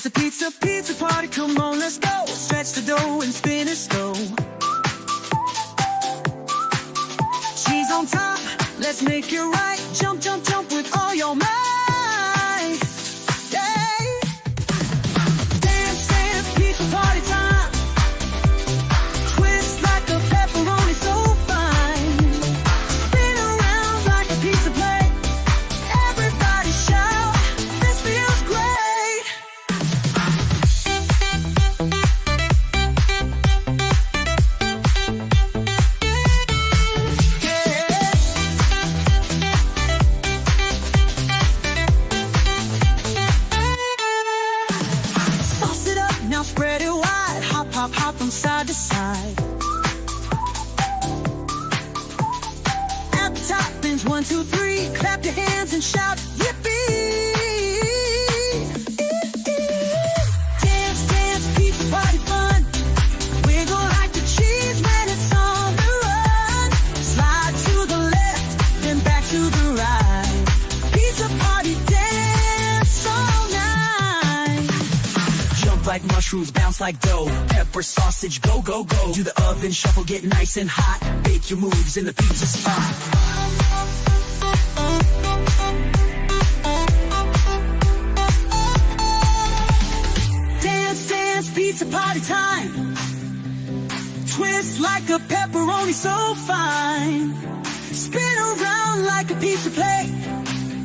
Pizza, pizza, pizza party, come on, let's go. Stretch the dough and spin it slow. Cheese on top, let's make it right. Jump, jump, jump with all your might. Yeah. Dance, dance, pizza party time. Twist like a pepperoni, so fine. Spin around like a pizza plate. Everybody shout, this feels great. Sauce it up, now spread it wide. Hop, hop, hop from side to side. At the toppings, 1, 2, 3. Clap your hands and shout, yippee! Dance, dance, pizza party fun. Wiggle like the cheese when it's on the run. Slide to the left, then back to the right. Pizza party dance all night. Jump like mushrooms, bounce like dough. Pepper sausage, go, go, go. Do the oven shuffle, get nice and hot. Bake your moves in the pizza spot. Dance, dance, pizza party time. Twist like a pepperoni, so fine. Spin around like a pizza plate.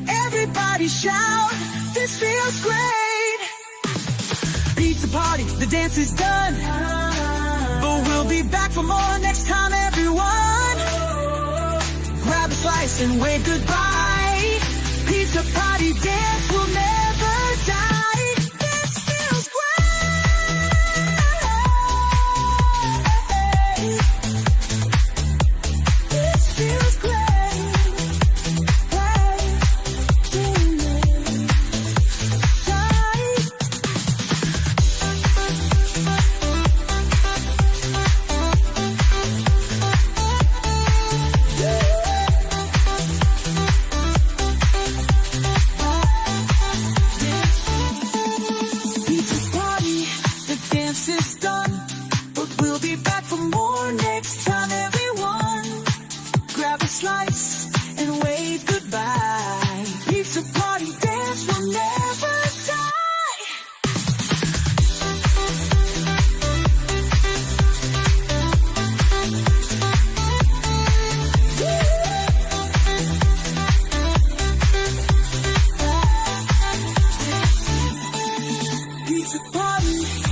Everybody shout, this feels great. Pizza party, the dance is done. But we'll be back for more next time, everyone. Grab a slice and wave goodbye. Pizza party dance will never die. This feels great. This feels great. Pizza party, the dance is done. But we'll be back for more next time, everyone. Grab a slice and wave goodbye. Pizza party dance will never die. Pizza party.